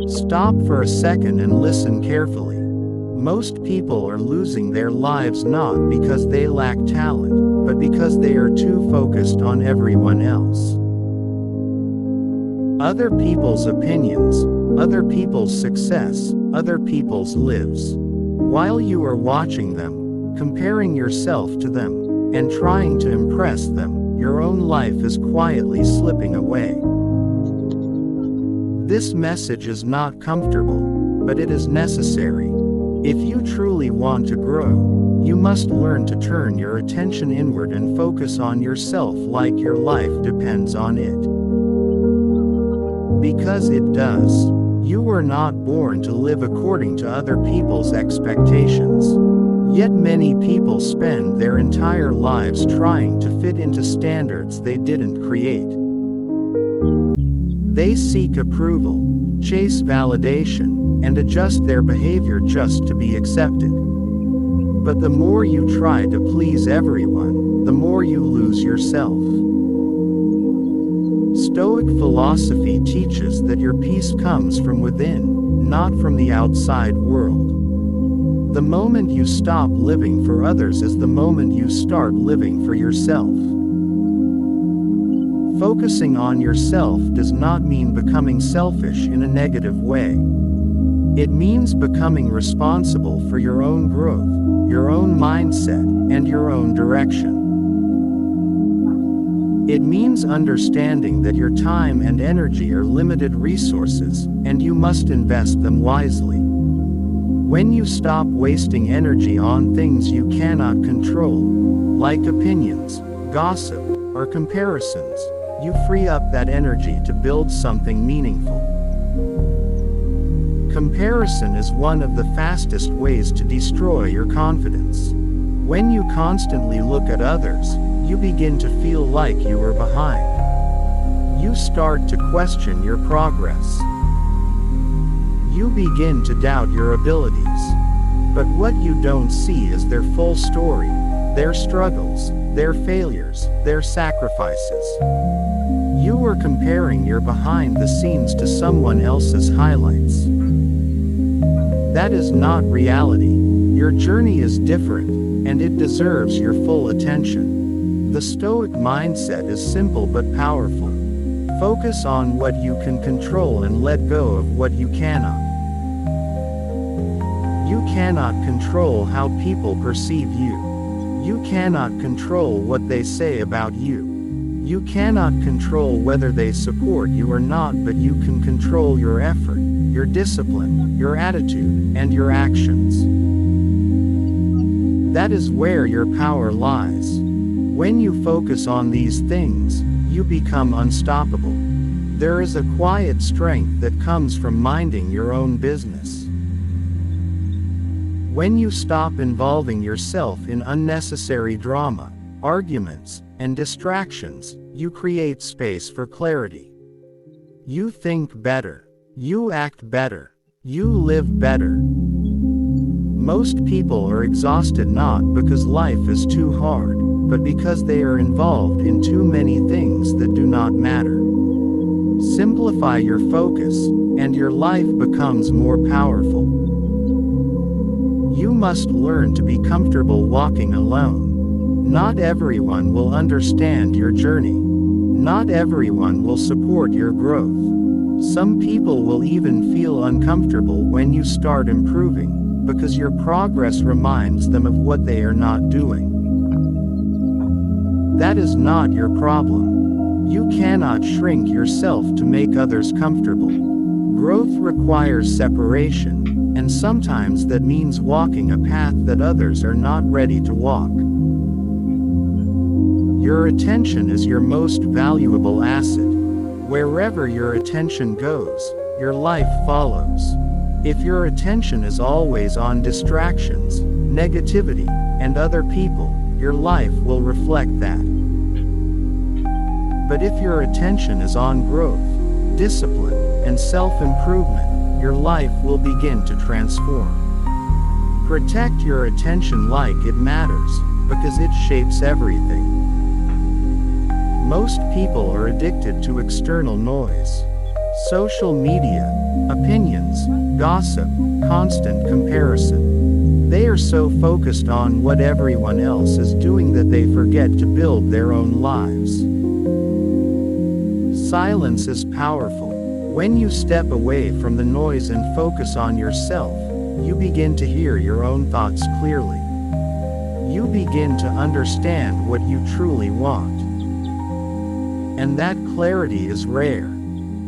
Stop for a second and listen carefully. Most people are losing their lives not because they lack talent, but because they are too focused on everyone else. Other people's opinions, other people's success, other people's lives. While you are watching them, comparing yourself to them, and trying to impress them, your own life is quietly slipping away. This message is not comfortable, but it is necessary. If you truly want to grow, you must learn to turn your attention inward and focus on yourself like your life depends on it. Because it does. You were not born to live according to other people's expectations. Yet many people spend their entire lives trying to fit into standards they didn't create. They seek approval, chase validation, and adjust their behavior just to be accepted. But the more you try to please everyone, the more you lose yourself. Stoic philosophy teaches that your peace comes from within, not from the outside world. The moment you stop living for others is the moment you start living for yourself. Focusing on yourself does not mean becoming selfish in a negative way. It means becoming responsible for your own growth, your own mindset, and your own direction. It means understanding that your time and energy are limited resources, and you must invest them wisely. When you stop wasting energy on things you cannot control, like opinions, gossip, or comparisons, you free up that energy to build something meaningful. Comparison is one of the fastest ways to destroy your confidence. When you constantly look at others, you begin to feel like you are behind. You start to question your progress. You begin to doubt your abilities. But what you don't see is their full story, their struggles, their failures, their sacrifices. You are comparing your behind the scenes to someone else's highlights. That is not reality. Your journey is different, and it deserves your full attention. The Stoic mindset is simple but powerful. Focus on what you can control and let go of what you cannot. You cannot control how people perceive you. You cannot control what they say about you. You cannot control whether they support you or not, but you can control your effort, your discipline, your attitude, and your actions. That is where your power lies. When you focus on these things, you become unstoppable. There is a quiet strength that comes from minding your own business. When you stop involving yourself in unnecessary drama, arguments, and distractions, you create space for clarity. You think better. You act better. You live better. Most people are exhausted not because life is too hard, but because they are involved in too many things that do not matter. Simplify your focus, and your life becomes more powerful. You must learn to be comfortable walking alone. Not everyone will understand your journey. Not everyone will support your growth. Some people will even feel uncomfortable when you start improving, because your progress reminds them of what they are not doing. That is not your problem. You cannot shrink yourself to make others comfortable. Growth requires separation, and sometimes that means walking a path that others are not ready to walk. Your attention is your most valuable asset. Wherever your attention goes, your life follows. If your attention is always on distractions, negativity, and other people, your life will reflect that. But if your attention is on growth, discipline, and self-improvement, your life will begin to transform. Protect your attention like it matters, because it shapes everything. Most people are addicted to external noise. Social media, opinions, gossip, constant comparison. They are so focused on what everyone else is doing that they forget to build their own lives. Silence is powerful. When you step away from the noise and focus on yourself, you begin to hear your own thoughts clearly. You begin to understand what you truly want. And that clarity is rare.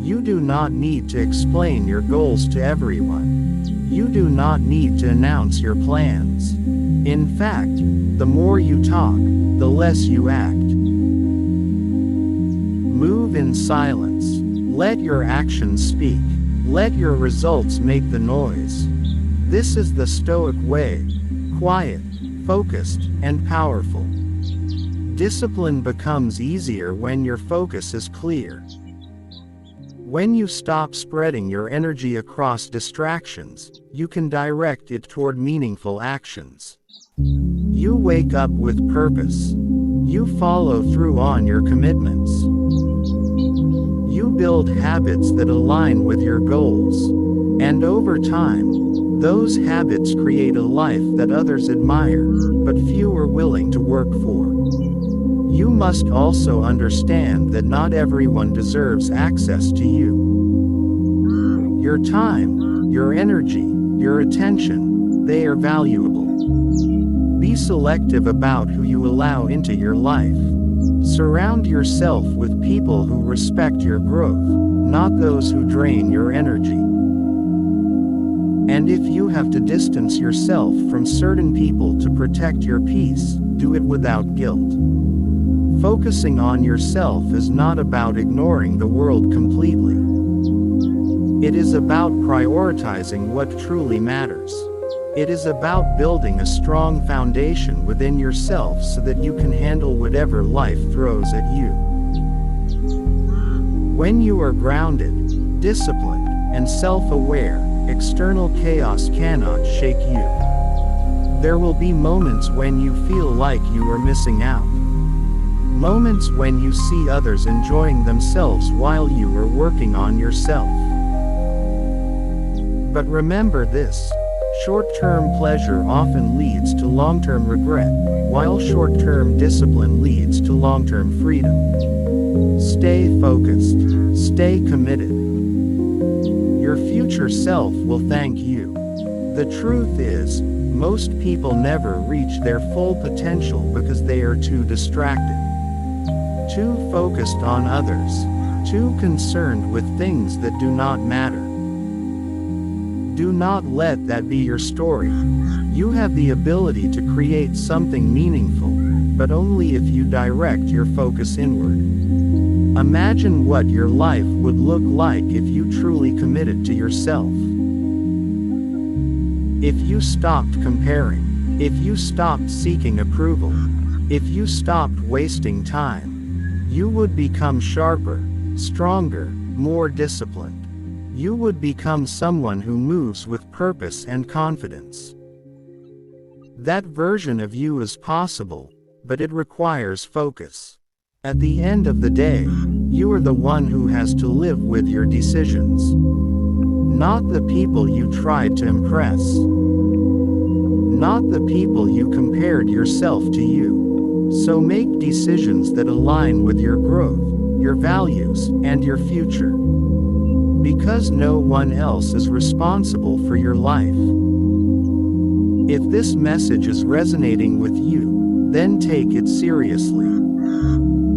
You do not need to explain your goals to everyone. You do not need to announce your plans. In fact, the more you talk, the less you act. Move in silence. Let your actions speak. Let your results make the noise. This is the Stoic way: quiet, focused, and powerful. Discipline becomes easier when your focus is clear. When you stop spreading your energy across distractions, you can direct it toward meaningful actions. You wake up with purpose. You follow through on your commitments. You build habits that align with your goals. And over time, those habits create a life that others admire, but few are willing to work for. You must also understand that not everyone deserves access to you. Your time, your energy, your attention, they are valuable. Be selective about who you allow into your life. Surround yourself with people who respect your growth, not those who drain your energy. And if you have to distance yourself from certain people to protect your peace, do it without guilt. Focusing on yourself is not about ignoring the world completely. It is about prioritizing what truly matters. It is about building a strong foundation within yourself so that you can handle whatever life throws at you. When you are grounded, disciplined, and self-aware, external chaos cannot shake you. There will be moments when you feel like you are missing out. Moments when you see others enjoying themselves while you are working on yourself. But remember this: short-term pleasure often leads to long-term regret, while short-term discipline leads to long-term freedom. Stay focused. Stay committed. Your future self will thank you. The truth is, most people never reach their full potential because they are too distracted, too focused on others, too concerned with things that do not matter. Do not let that be your story. You have the ability to create something meaningful, but only if you direct your focus inward. Imagine what your life would look like if you truly committed to yourself. If you stopped comparing, if you stopped seeking approval, if you stopped wasting time, you would become sharper, stronger, more disciplined. You would become someone who moves with purpose and confidence. That version of you is possible, but it requires focus. At the end of the day, you are the one who has to live with your decisions, not the people you tried to impress, not the people you compared yourself to you. So make decisions that align with your growth, your values, and your future. Because no one else is responsible for your life. If this message is resonating with you, then take it seriously.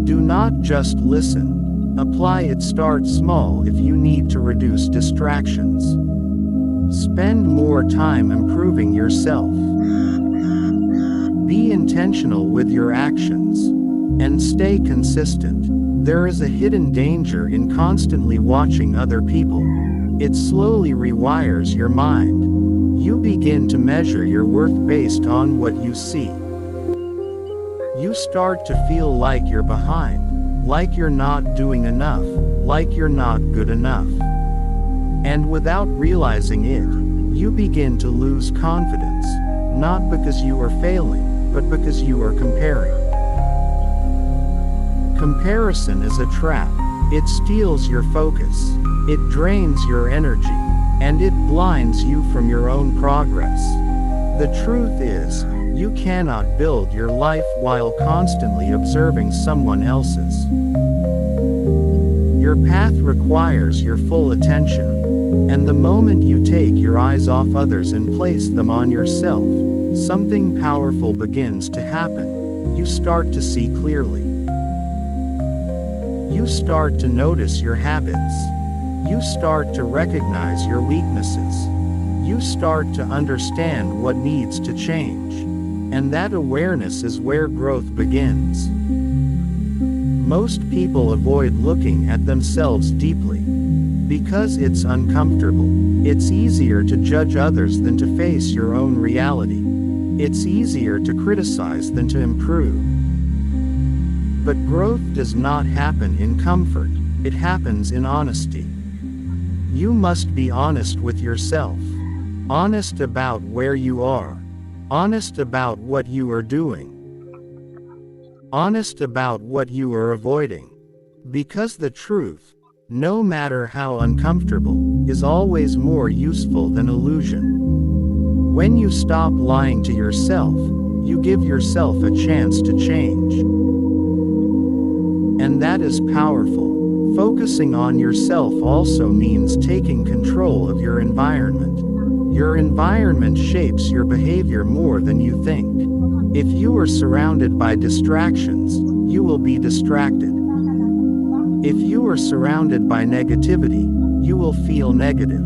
Do not just listen. Apply it. Start small if you need to reduce distractions. Spend more time improving yourself. Be intentional with your actions. And stay consistent. There is a hidden danger in constantly watching other people. It slowly rewires your mind. You begin to measure your worth based on what you see. You start to feel like you're behind, like you're not doing enough, like you're not good enough. And without realizing it, you begin to lose confidence, not because you are failing, but because you are comparing. Comparison is a trap. It steals your focus. It drains your energy. And it blinds you from your own progress. The truth is, you cannot build your life while constantly observing someone else's. Your path requires your full attention. And the moment you take your eyes off others and place them on yourself, something powerful begins to happen. You start to see clearly. You start to notice your habits. You start to recognize your weaknesses. You start to understand what needs to change. And that awareness is where growth begins. Most people avoid looking at themselves deeply. Because it's uncomfortable. It's easier to judge others than to face your own reality. It's easier to criticize than to improve. But growth does not happen in comfort, it happens in honesty. You must be honest with yourself. Honest about where you are. Honest about what you are doing. Honest about what you are avoiding. Because the truth, no matter how uncomfortable, is always more useful than illusion. When you stop lying to yourself, you give yourself a chance to change. And that is powerful. Focusing on yourself also means taking control of your environment. Your environment shapes your behavior more than you think. If you are surrounded by distractions, you will be distracted. If you are surrounded by negativity, you will feel negative.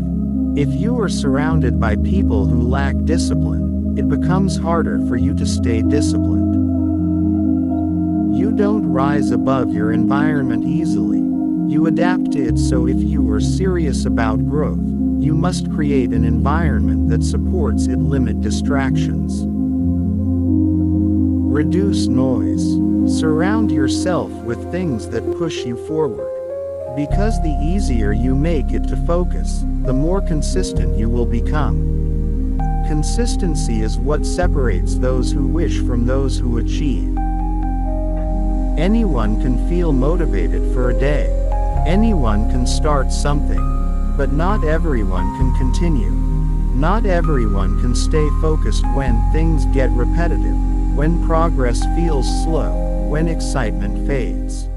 If you are surrounded by people who lack discipline, it becomes harder for you to stay disciplined. You don't rise above your environment easily. You adapt to it, so if you are serious about growth, you must create an environment that supports it. Limit distractions. Reduce noise. Surround yourself with things that push you forward. Because the easier you make it to focus, the more consistent you will become. Consistency is what separates those who wish from those who achieve. Anyone can feel motivated for a day. Anyone can start something. But not everyone can continue. Not everyone can stay focused when things get repetitive, when progress feels slow, when excitement fades.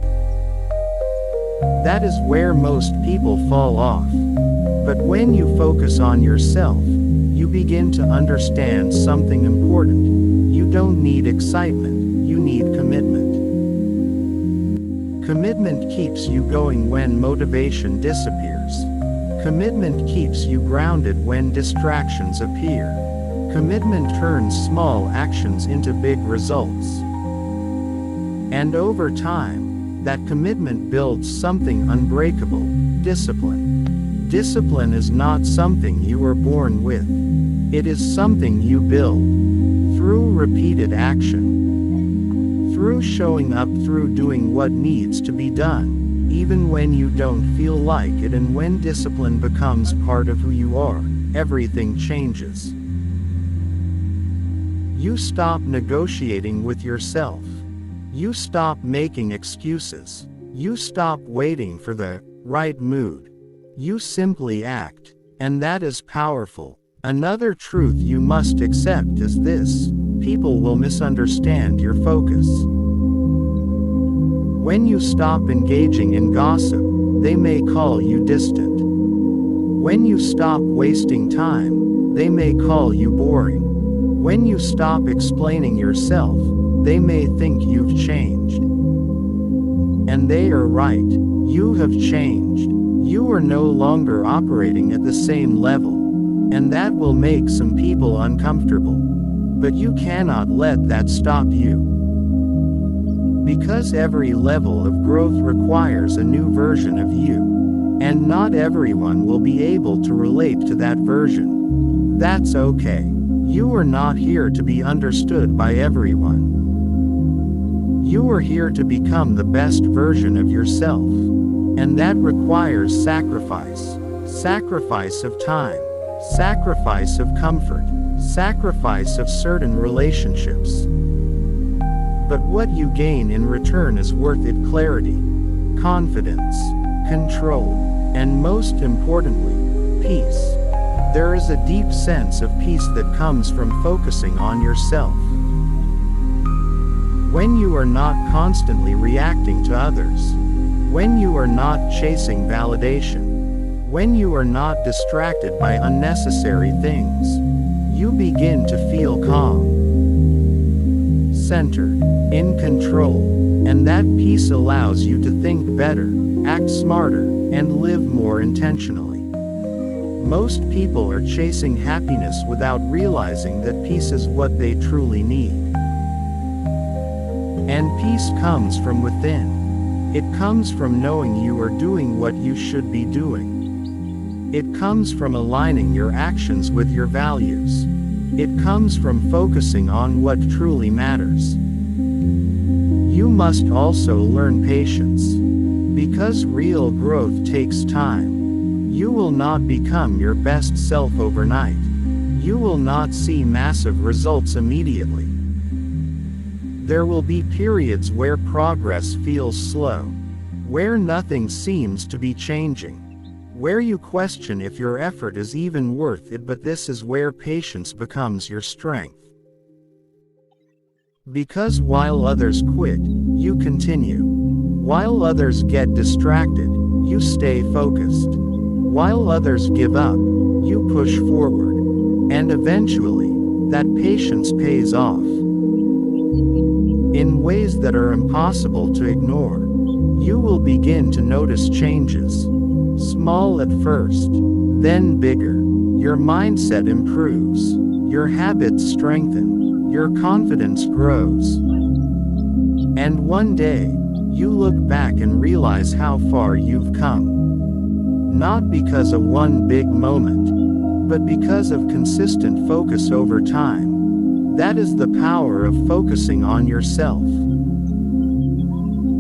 That is where most people fall off. But when you focus on yourself, you begin to understand something important. You don't need excitement, you need commitment. Commitment keeps you going when motivation disappears. Commitment keeps you grounded when distractions appear. Commitment turns small actions into big results. And over time, that commitment builds something unbreakable: discipline. Discipline is not something you are born with. It is something you build through repeated action, through showing up, through doing what needs to be done, even when you don't feel like it. And when discipline becomes part of who you are, everything changes. You stop negotiating with yourself. You stop making excuses. You stop waiting for the right mood. You simply act. And that is powerful. Another truth you must accept is this: people will misunderstand your focus. When you stop engaging in gossip, they may call you distant. When you stop wasting time, they may call you boring. When you stop explaining yourself, they may think you've changed. And they are right. You have changed. You are no longer operating at the same level. And that will make some people uncomfortable. But you cannot let that stop you. Because every level of growth requires a new version of you. And not everyone will be able to relate to that version. That's okay. You are not here to be understood by everyone. You are here to become the best version of yourself. And that requires sacrifice. Sacrifice of time. Sacrifice of comfort. Sacrifice of certain relationships. But what you gain in return is worth it: clarity, confidence, control, and most importantly, peace. There is a deep sense of peace that comes from focusing on yourself. When you are not constantly reacting to others, when you are not chasing validation, when you are not distracted by unnecessary things, you begin to feel calm, centered, in control, and that peace allows you to think better, act smarter, and live more intentionally. Most people are chasing happiness without realizing that peace is what they truly need. And peace comes from within. It comes from knowing you are doing what you should be doing. It comes from aligning your actions with your values. It comes from focusing on what truly matters. You must also learn patience. Because real growth takes time. You will not become your best self overnight. You will not see massive results immediately. There will be periods where progress feels slow, where nothing seems to be changing, where you question if your effort is even worth it, but this is where patience becomes your strength. Because while others quit, you continue. While others get distracted, you stay focused. While others give up, you push forward. And eventually, that patience pays off. In ways that are impossible to ignore, you will begin to notice changes. Small at first, then bigger. Your mindset improves. Your habits strengthen. Your confidence grows. And one day, you look back and realize how far you've come. Not because of one big moment, but because of consistent focus over time. That is the power of focusing on yourself.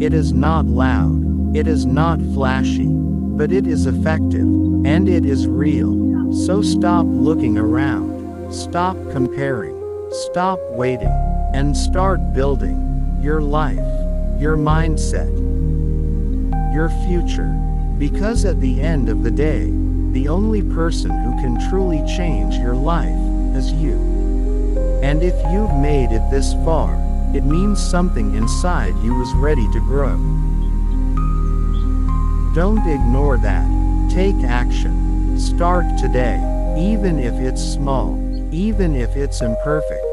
It is not loud, it is not flashy, but it is effective, and it is real. So stop looking around, stop comparing, stop waiting, and start building your life, your mindset, your future. Because at the end of the day, the only person who can truly change your life is you. And if you've made it this far, it means something inside you is ready to grow. Don't ignore that. Take action. Start today. Even if it's small, even if it's imperfect.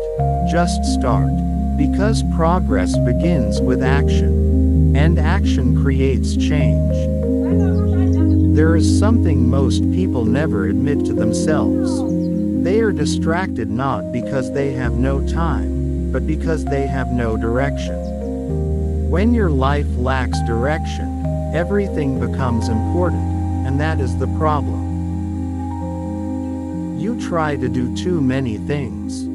Just start. Because progress begins with action. And action creates change. There is something most people never admit to themselves. They are distracted not because they have no time, but because they have no direction. When your life lacks direction, everything becomes important, and that is the problem. You try to do too many things.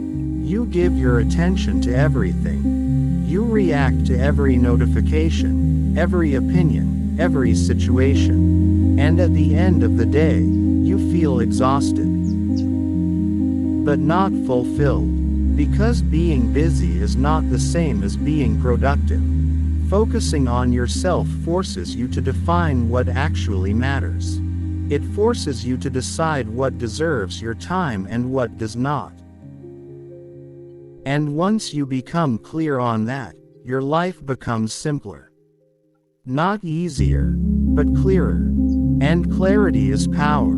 You give your attention to everything. You react to every notification, every opinion, every situation. And at the end of the day, you feel exhausted. But not fulfilled. Because being busy is not the same as being productive. Focusing on yourself forces you to define what actually matters. It forces you to decide what deserves your time and what does not. And once you become clear on that, your life becomes simpler. Not easier, but clearer. And clarity is power.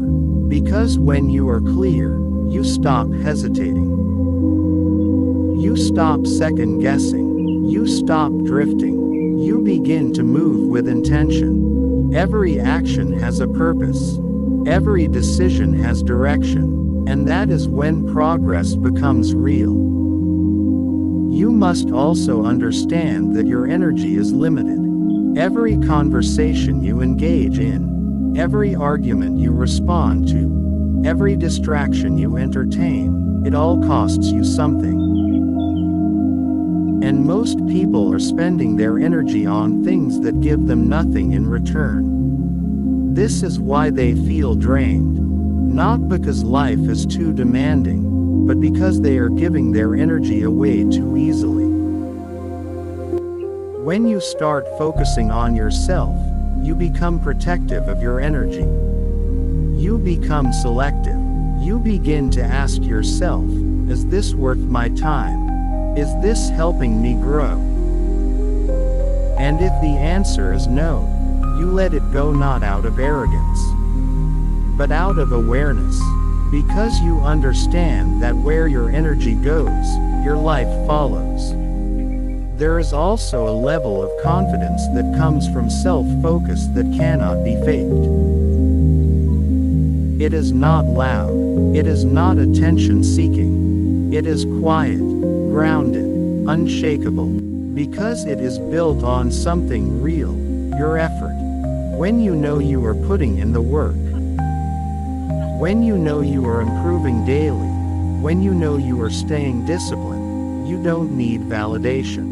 Because when you are clear, you stop hesitating. You stop second-guessing. You stop drifting. You begin to move with intention. Every action has a purpose. Every decision has direction. And that is when progress becomes real. You must also understand that your energy is limited. Every conversation you engage in, every argument you respond to, every distraction you entertain, it all costs you something. And most people are spending their energy on things that give them nothing in return. This is why they feel drained. Not because life is too demanding, but because they are giving their energy away too easily. When you start focusing on yourself, You become protective of your energy. You become selective. You begin to ask yourself, is this worth my time? Is this helping me grow? And if the answer is no, you let it go, not out of arrogance, but out of awareness, because you understand that where your energy goes, your life follows. There is also a level of confidence that comes from self-focus that cannot be faked. It is not loud. It is not attention-seeking. It is quiet, grounded, unshakable, because it is built on something real, your effort. When you know you are putting in the work, when you know you are improving daily, when you know you are staying disciplined, you don't need validation.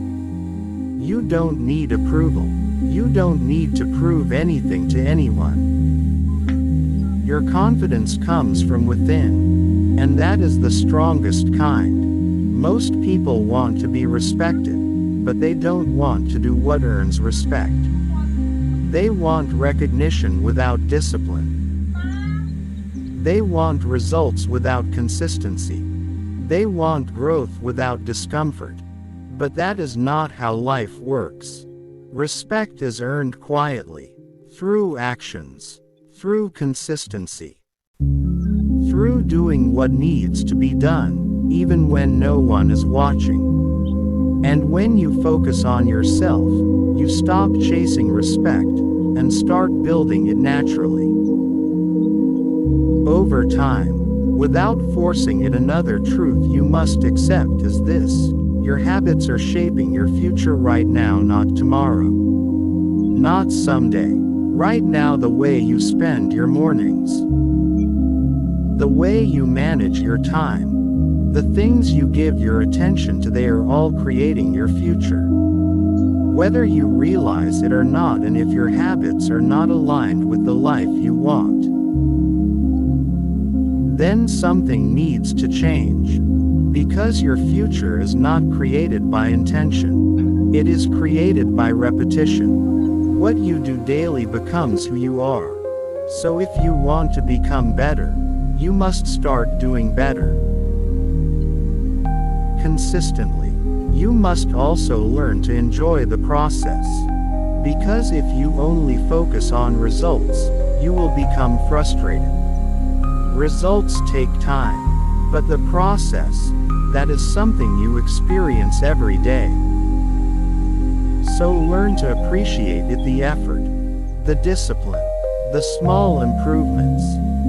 You don't need approval. You don't need to prove anything to anyone. Your confidence comes from within, and that is the strongest kind. Most people want to be respected, but they don't want to do what earns respect. They want recognition without discipline. They want results without consistency. They want growth without discomfort. But that is not how life works. Respect is earned quietly, through actions, through consistency, through doing what needs to be done, even when no one is watching. And when you focus on yourself, you stop chasing respect, and start building it naturally. Over time, without forcing it, another truth you must accept is this: your habits are shaping your future right now, not tomorrow. Not someday. Right now, the way you spend your mornings, the way you manage your time, the things you give your attention to, they are all creating your future. Whether you realize it or not, and if your habits are not aligned with the life you want, then something needs to change. Because your future is not created by intention. It is created by repetition. What you do daily becomes who you are. So if you want to become better, you must start doing better consistently. You must also learn to enjoy the process. Because if you only focus on results, you will become frustrated. Results take time, but the process, that is something you experience every day. So learn to appreciate it, the effort, the discipline, the small improvements,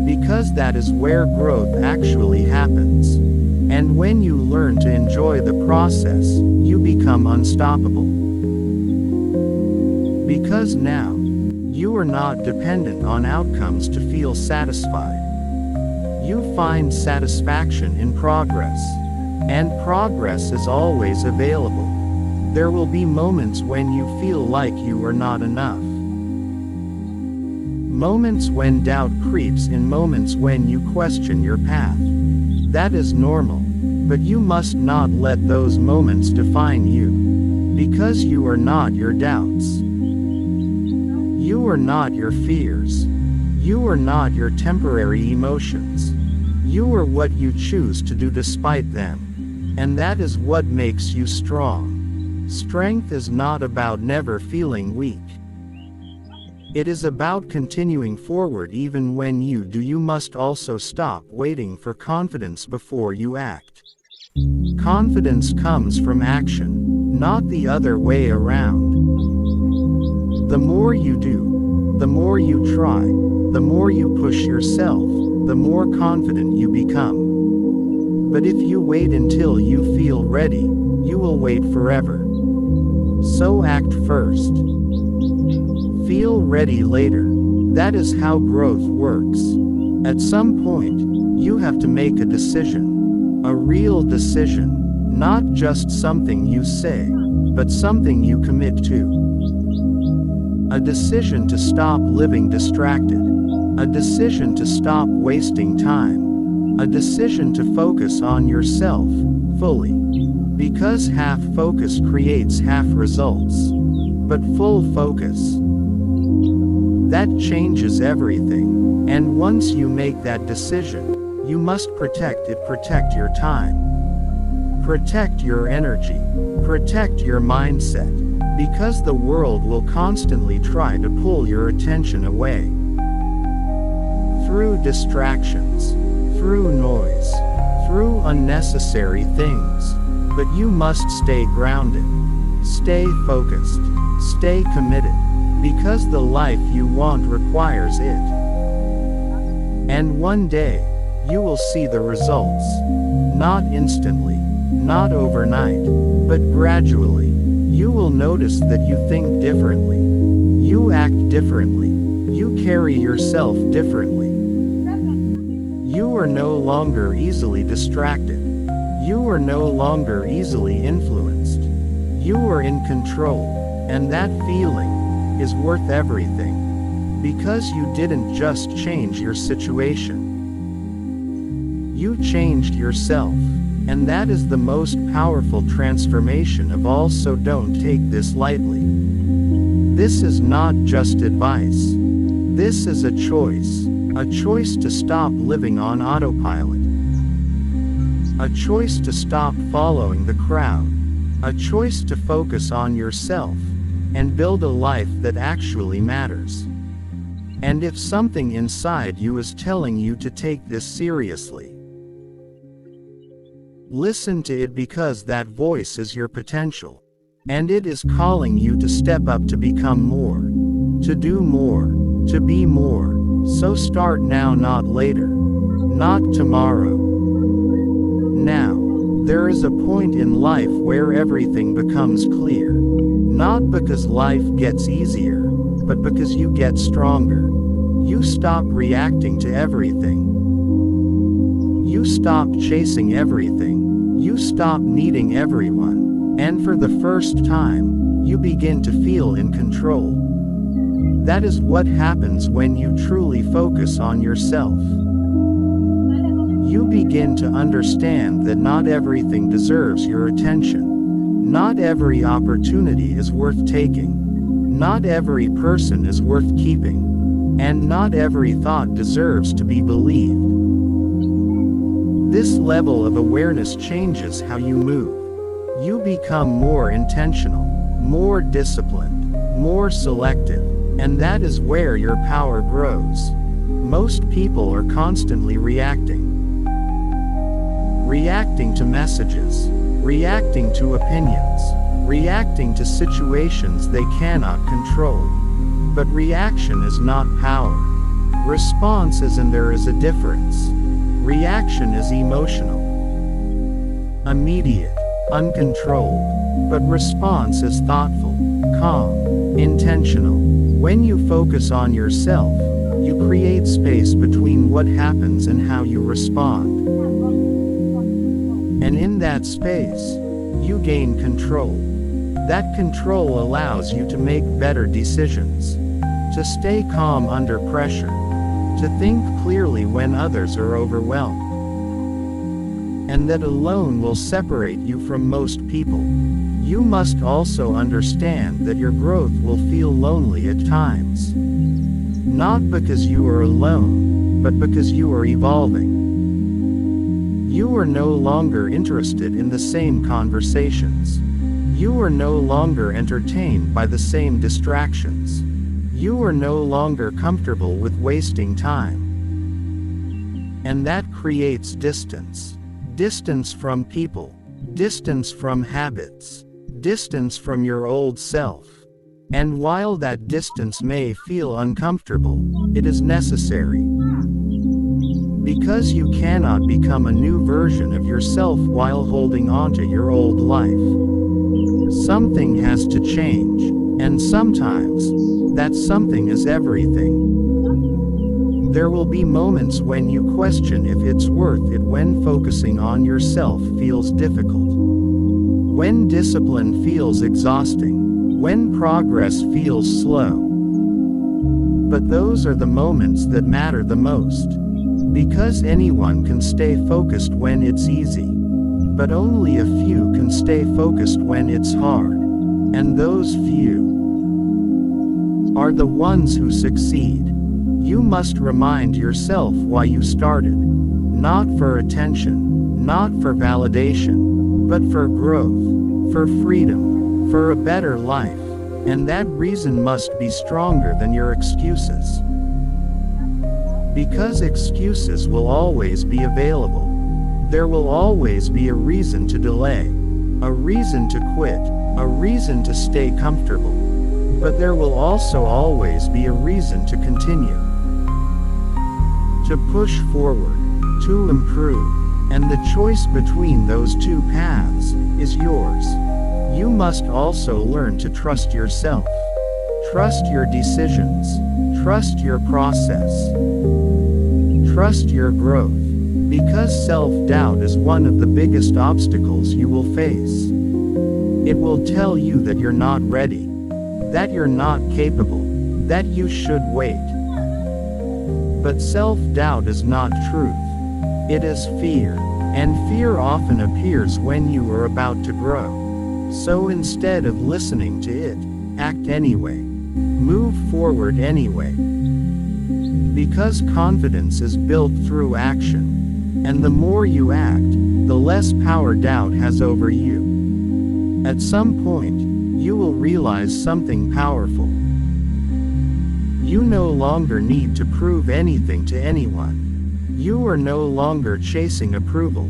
because that is where growth actually happens. And when you learn to enjoy the process, you become unstoppable. Because now, you are not dependent on outcomes to feel satisfied. You find satisfaction in progress. And progress is always available. There will be moments when you feel like you are not enough. Moments when doubt creeps in, moments when you question your path. That is normal, but you must not let those moments define you. Because you are not your doubts. You are not your fears. You are not your temporary emotions. You are what you choose to do despite them. And that is what makes you strong. Strength is not about never feeling weak. It is about continuing forward even when you do. You must also stop waiting for confidence before you act. Confidence comes from action, not the other way around. The more you do, the more you try, the more you push yourself, the more confident you become. But if you wait until you feel ready, you will wait forever. So act first. Feel ready later. That is how growth works. At some point, you have to make a decision. A real decision. Not just something you say, but something you commit to. A decision to stop living distracted. A decision to stop wasting time. A decision to focus on yourself, fully. Because half focus creates half results. But full focus That changes everything, and once you make that decision, you must protect it. Protect your time. Protect your energy. Protect your mindset, because the world will constantly try to pull your attention away. Through distractions, through noise, through unnecessary things. But you must stay grounded, stay focused, stay committed, because the life you want requires it. And one day, you will see the results. Not instantly, not overnight, but gradually. You will notice that you think differently. You act differently. You carry yourself differently. You are no longer easily distracted. You are no longer easily influenced. You are in control, and that feeling is worth everything, because you didn't just change your situation. You changed yourself, and that is the most powerful transformation of all. So don't take this lightly. This is not just advice. This is a choice to stop living on autopilot. A choice to stop following the crowd. A choice to focus on yourself and build a life that actually matters. And if something inside you is telling you to take this seriously, listen to it, because that voice is your potential. And it is calling you to step up, to become more, to do more, to be more. So start now, not later, not tomorrow. Now, there is a point in life where everything becomes clear. Not because life gets easier, but because you get stronger. You stop reacting to everything. You stop chasing everything. You stop needing everyone. And for the first time, you begin to feel in control. That is what happens when you truly focus on yourself. You begin to understand that not everything deserves your attention. Not every opportunity is worth taking. Not every person is worth keeping. And not every thought deserves to be believed. This level of awareness changes how you move. You become more intentional, more disciplined, more selective, and that is where your power grows. Most people are constantly reacting. Reacting to messages, reacting to opinions, reacting to situations they cannot control. But reaction is not power. Response is, and there is a difference. Reaction is emotional, immediate, uncontrolled, but response is thoughtful, calm, intentional. When you focus on yourself, you create space between what happens and how you respond. And in that space, you gain control. That control allows you to make better decisions, to stay calm under pressure, to think clearly when others are overwhelmed. And that alone will separate you from most people. You must also understand that your growth will feel lonely at times. Not because you are alone, but because you are evolving. You are no longer interested in the same conversations. You are no longer entertained by the same distractions. You are no longer comfortable with wasting time. And that creates distance. Distance from people. Distance from habits. Distance from your old self. And while that distance may feel uncomfortable, it is necessary. Because you cannot become a new version of yourself while holding on to your old life. Something has to change, and sometimes, that something is everything. There will be moments when you question if it's worth it, when focusing on yourself feels difficult. When discipline feels exhausting. When progress feels slow. But those are the moments that matter the most. Because anyone can stay focused when it's easy. But only a few can stay focused when it's hard. And those few are the ones who succeed. You must remind yourself why you started. Not for attention, not for validation, but for growth, for freedom, for a better life. And that reason must be stronger than your excuses. Because excuses will always be available. There will always be a reason to delay, a reason to quit, a reason to stay comfortable. But there will also always be a reason to continue, to push forward, to improve, and the choice between those two paths is yours. You must also learn to trust yourself. Trust your decisions. Trust your process. Trust your growth. Because self-doubt is one of the biggest obstacles you will face. It will tell you that you're not ready, that you're not capable, that you should wait. But self-doubt is not truth. It is fear, and fear often appears when you are about to grow. So instead of listening to it, act anyway. Move forward anyway. Because confidence is built through action. And the more you act, the less power doubt has over you. At some point, you will realize something powerful. You no longer need to prove anything to anyone. You are no longer chasing approval.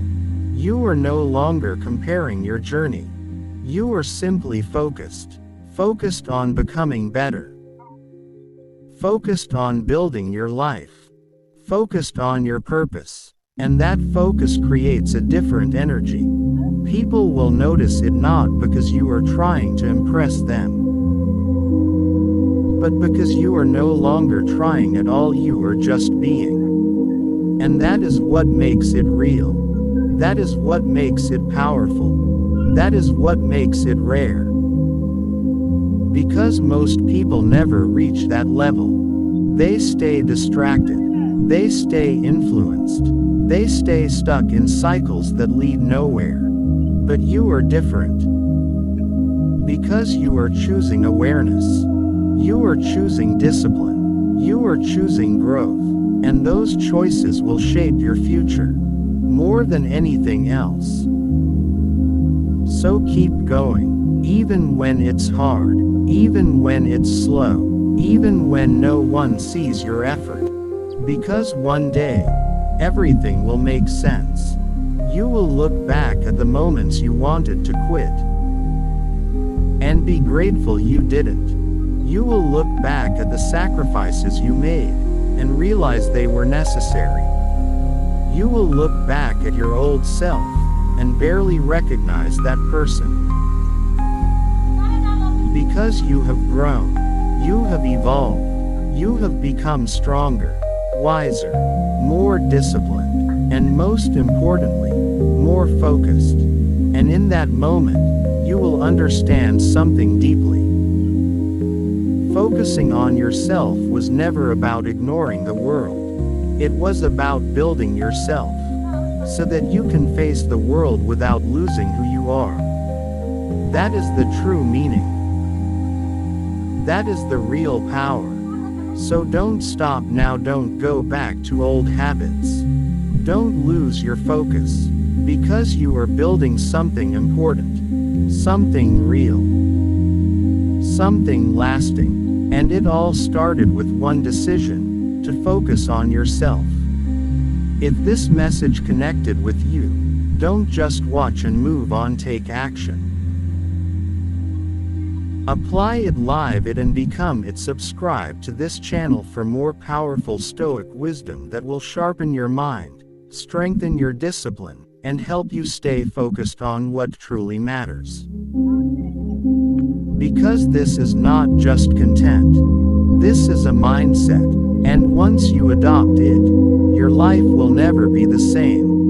You are no longer comparing your journey. You are simply focused. Focused on becoming better. Focused on building your life. Focused on your purpose. And that focus creates a different energy. People will notice it not because you are trying to impress them, but because you are no longer trying at all, you are just being. And that is what makes it real. That is what makes it powerful. That is what makes it rare. Because most people never reach that level. They stay distracted. They stay influenced. They stay stuck in cycles that lead nowhere. But you are different. Because you are choosing awareness. You are choosing discipline. You are choosing growth. And those choices will shape your future. More than anything else. So keep going. Even when it's hard. Even when it's slow. Even when no one sees your effort. Because one day, everything will make sense. You will look back at the moments you wanted to quit and be grateful you didn't. You will look back at the sacrifices you made and realize they were necessary. You will look back at your old self and barely recognize that person. Because you have grown, you have evolved, you have become stronger, wiser, more disciplined, and most importantly, more focused. And in that moment, you will understand something deeply. Focusing on yourself was never about ignoring the world. It was about building yourself, so that you can face the world without losing who you are. That is the true meaning. That is the real power. So don't stop now, don't go back to old habits. Don't lose your focus, because you are building something important, something real, something lasting, and it all started with one decision, to focus on yourself. If this message connected with you, don't just watch and move on, take action. Apply it, live it, and become it. Subscribe to this channel for more powerful Stoic wisdom that will sharpen your mind, strengthen your discipline, and help you stay focused on what truly matters. Because this is not just content. This is a mindset, and once you adopt it, your life will never be the same.